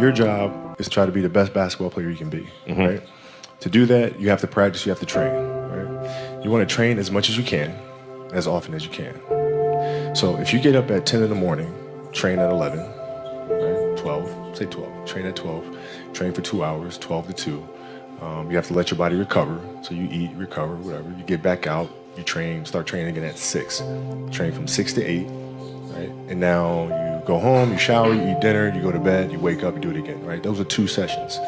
Your job is to try to be the best basketball player you can be, right? To do that, you have to practice, you have to train, right? You want to train as much as you can, as often as you can. So if you get up at 10 in the morning, train at 11, right? 12, say 12, train at 12, train for 2 hours, 12 to 2. You have to let your body recover. So you eat, recover, whatever. You get back out, you train, start training again at 6. Train from 6 to 8, right? And now you go home, you shower, you eat dinner, you go to bed, you wake up, you do it again, right? Those are 2 sessions.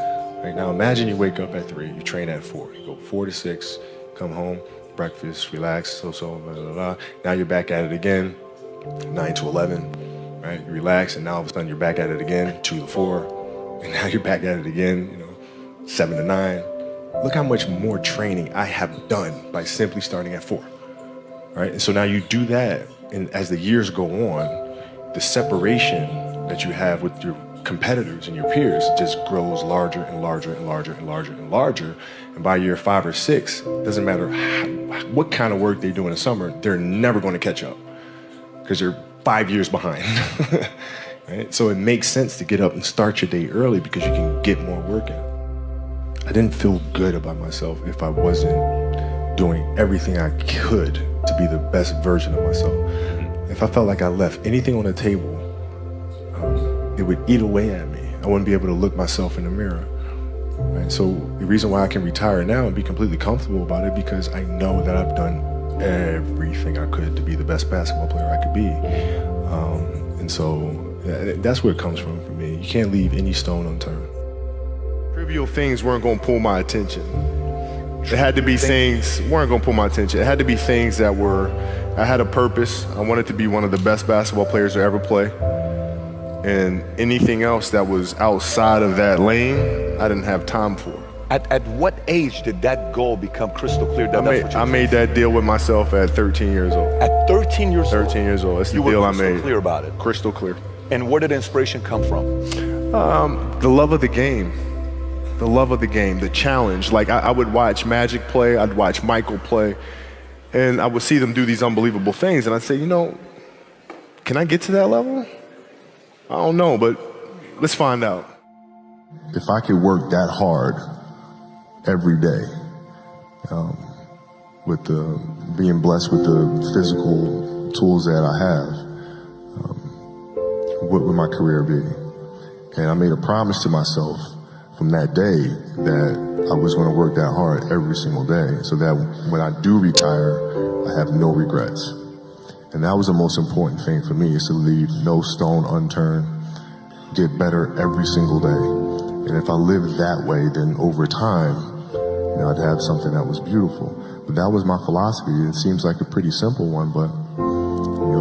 Right? Now imagine you wake up at 3, you train at 4. You go 4 to 6, come home, breakfast, relax, blah, blah, blah. Now you're back at it again, 9 to 11, right? You relax, and now all of a sudden you're back at it again, 2 to 4, and now you're back at it again, 7 to 9. Look how much more training I have done by simply starting at 4, right? And so now you do that, and as the years go on, the separation that you have with your competitors and your peers just grows larger and larger and larger and larger and larger. And by year 5 or 6, doesn't matter what kind of work they do in the summer, they're never going to catch up because you're 5 years behind. Right? So it makes sense to get up and start your day early because you can get more work in. I didn't feel good about myself if I wasn't doing everything I could to be the best version of myself. If I felt like I left anything on the table, it would eat away at me. I wouldn't be able to look myself in the mirror. Right? So the reason why I can retire now and be completely comfortable about it, because I know that I've done everything I could to be the best basketball player I could be. And so that's where it comes from for me. You can't leave any stone unturned. Trivial things weren't going to pull my attention. It had to be things weren't going to pull my attention. It had to be things that I had a purpose. I wanted to be one of the best basketball players to ever play. And anything else that was outside of that lane, I didn't have time for. At what age did that goal become crystal clear? I made that deal with myself at 13 years old. At 13 years old? 13 years old. That's the deal I made. You were crystal clear about it? Crystal clear. And where did inspiration come from? The love of the game. The love of the game, the challenge. Like I would watch Magic play, I'd watch Michael play, and I would see them do these unbelievable things, and I'd say, can I get to that level? I don't know, but let's find out. If I could work that hard every day, with being blessed with the physical tools that I have, what would my career be? And I made a promise to myself from that day that I was going to work that hard every single day so that when I do retire, I have no regrets. And that was the most important thing for me, is to leave no stone unturned, get better every single day. And if I lived that way, then over time, I'd have something that was beautiful. But that was my philosophy. It seems like a pretty simple one, but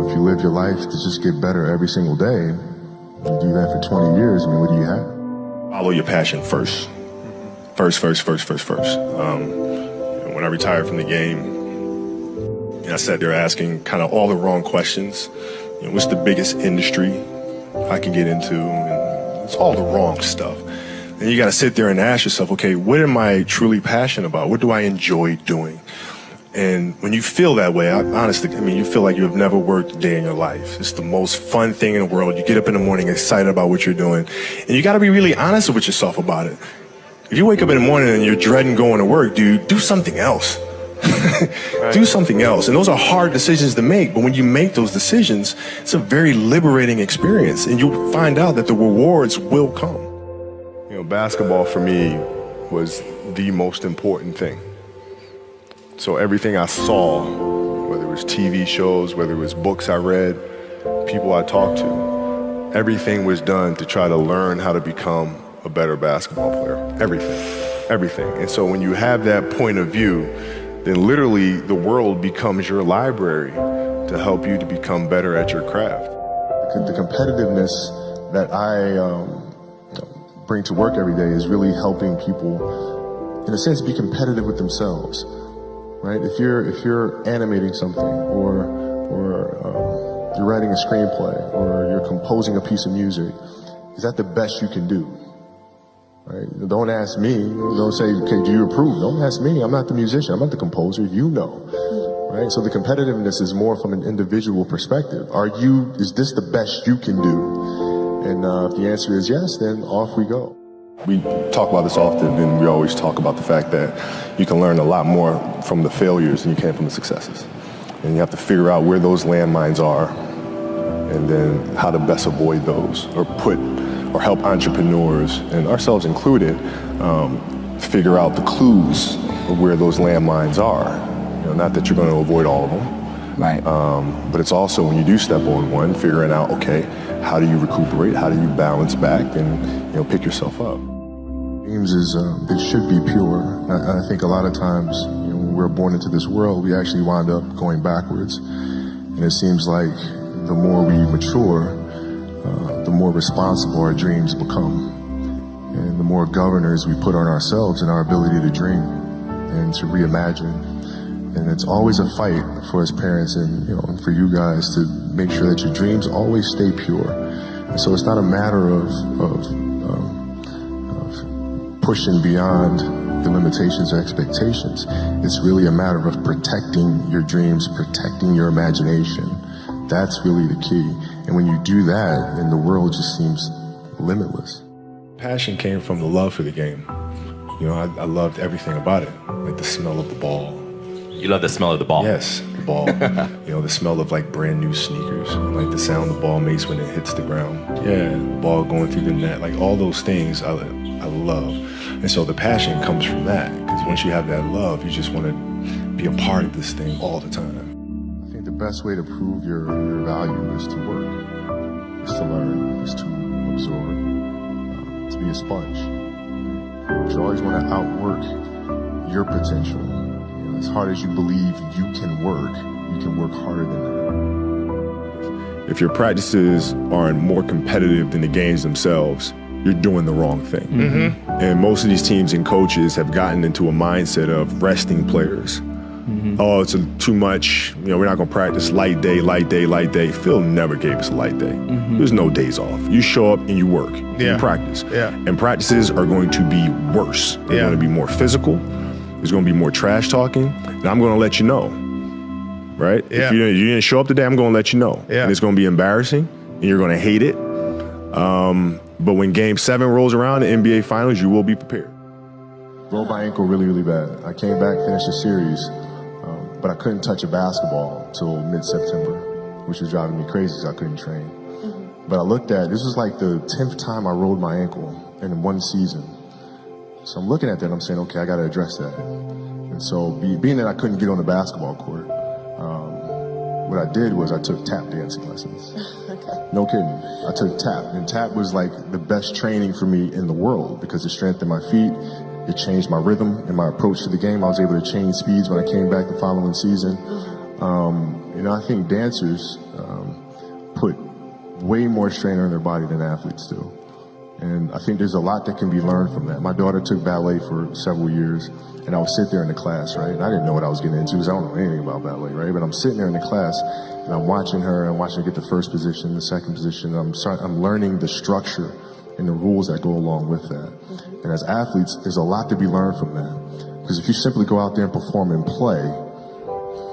if you live your life to just get better every single day, you do that for 20 years, what do you have? Follow your passion first. First. When I retired from the game, I sat there asking kind of all the wrong questions. What's the biggest industry I can get into? And it's all the wrong stuff. And you got to sit there and ask yourself, okay, what am I truly passionate about? What do I enjoy doing? And when you feel that way, honestly, you feel like you have never worked a day in your life. It's the most fun thing in the world. You get up in the morning excited about what you're doing. And you got to be really honest with yourself about it. If you wake up in the morning and you're dreading going to work, dude, do something else. Do something else. And those are hard decisions to make. But when you make those decisions, it's a very liberating experience. And you'll find out that the rewards will come. Basketball for me was the most important thing. So everything I saw, whether it was TV shows, whether it was books I read, people I talked to, everything was done to try to learn how to become a better basketball player. Everything. And so when you have that point of view, then literally the world becomes your library to help you to become better at your craft. The competitiveness that I bring to work every day is really helping people, in a sense, be competitive with themselves. Right? If you're animating something, or you're writing a screenplay, or you're composing a piece of music, is that the best you can do? Right? Don't ask me. Don't say, okay, do you approve? Don't ask me. I'm not the musician. I'm not the composer. You know. Right? So the competitiveness is more from an individual perspective. Is this the best you can do? And if the answer is yes, then off we go. We talk about this often, and we always talk about the fact that you can learn a lot more from the failures than you can from the successes. And you have to figure out where those landmines are, and then how to best avoid those, or help entrepreneurs, and ourselves included, figure out the clues of where those landmines are. You know, not that you're going to avoid all of them, right? But it's also, when you do step on one, figuring out, okay, how do you recuperate? How do you balance back and pick yourself up? Dreams they should be pure. I think a lot of times, when we're born into this world, we actually wind up going backwards. And it seems like the more we mature, the more responsible our dreams become. And the more governors we put on ourselves and our ability to dream and to reimagine. And it's always a fight for us parents and for you guys to make sure that your dreams always stay pure. And so it's not a matter of pushing beyond the limitations or expectations. It's really a matter of protecting your dreams, protecting your imagination. That's really the key. And when you do that, then the world just seems limitless. Passion came from the love for the game. I loved everything about it, like the smell of the ball. You love the smell of the ball? Yes, the ball. The smell of like brand new sneakers, like the sound the ball makes when it hits the ground. Yeah, the ball going through the net, like all those things I love. And so the passion comes from that, because once you have that love, you just want to be a part of this thing all the time. I think the best way to prove your value is to work, is to learn, is to absorb, to be a sponge. You always want to outwork your potential. As hard as you believe you can work harder than that. If your practices aren't more competitive than the games themselves, you're doing the wrong thing. Mm-hmm. And most of these teams and coaches have gotten into a mindset of resting players. Mm-hmm. Oh, it's too much. We're not going to practice light day, light day, light day. Phil never gave us a light day. Mm-hmm. There's no days off. You show up and you work. You practice. Yeah. And practices are going to be worse. They're going to be more physical. There's going to be more trash talking, and I'm going to let you know, right? Yeah. If you didn't show up today, I'm going to let you know. Yeah. And it's going to be embarrassing, and you're going to hate it. But when Game 7 rolls around, the NBA Finals, you will be prepared. Rolled my ankle really, really bad. I came back, finished the series, but I couldn't touch a basketball until mid-September, which was driving me crazy because I couldn't train. Mm-hmm. But I looked at, this was like the 10th time I rolled my ankle in one season. So I'm looking at that and I'm saying, okay, I got to address that. And so being that I couldn't get on the basketball court, what I did was I took tap dancing lessons. Okay. No kidding. I took tap, and tap was like the best training for me in the world because it strengthened my feet, it changed my rhythm and my approach to the game. I was able to change speeds when I came back the following season. I think dancers put way more strain on their body than athletes do. And I think there's a lot that can be learned from that. My daughter took ballet for several years, and I would sit there in the class, right? And I didn't know what I was getting into because I don't know anything about ballet, right? But I'm sitting there in the class, and I'm watching her get the first position, the second position. I'm learning the structure and the rules that go along with that. And as athletes, there's a lot to be learned from that. Because if you simply go out there and perform and play,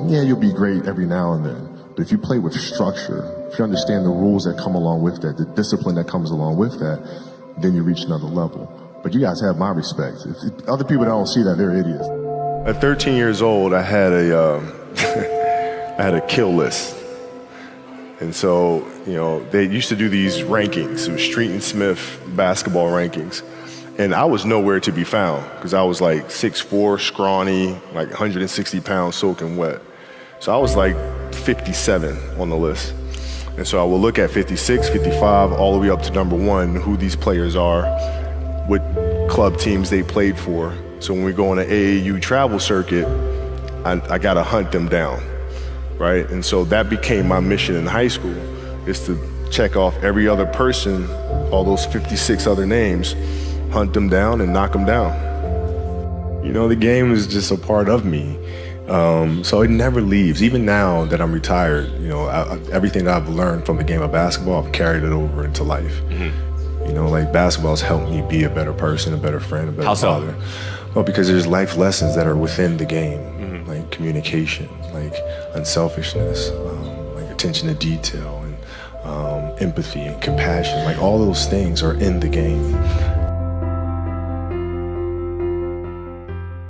yeah, you'll be great every now and then. But if you play with structure, if you understand the rules that come along with that, the discipline that comes along with that, then you reach another level. But you guys have my respect. If other people don't see that, they're idiots. At 13 years old, I had a kill list. And so, they used to do these rankings. It was Street and Smith basketball rankings. And I was nowhere to be found because I was like 6'4", scrawny, like 160 pounds soaking wet. So I was like 57 on the list. And so I will look at 56, 55, all the way up to number 1, who these players are, what club teams they played for. So when we go on an AAU travel circuit, I got to hunt them down, right? And so that became my mission in high school, is to check off every other person, all those 56 other names, hunt them down and knock them down. The game is just a part of me. So it never leaves. Even now that I'm retired, everything that I've learned from the game of basketball, I've carried it over into life. Mm-hmm. Basketball's helped me be a better person, a better friend, a better father. Well, because there's life lessons that are within the game, mm-hmm. like communication, like unselfishness, like attention to detail, and empathy and compassion. Like all those things are in the game.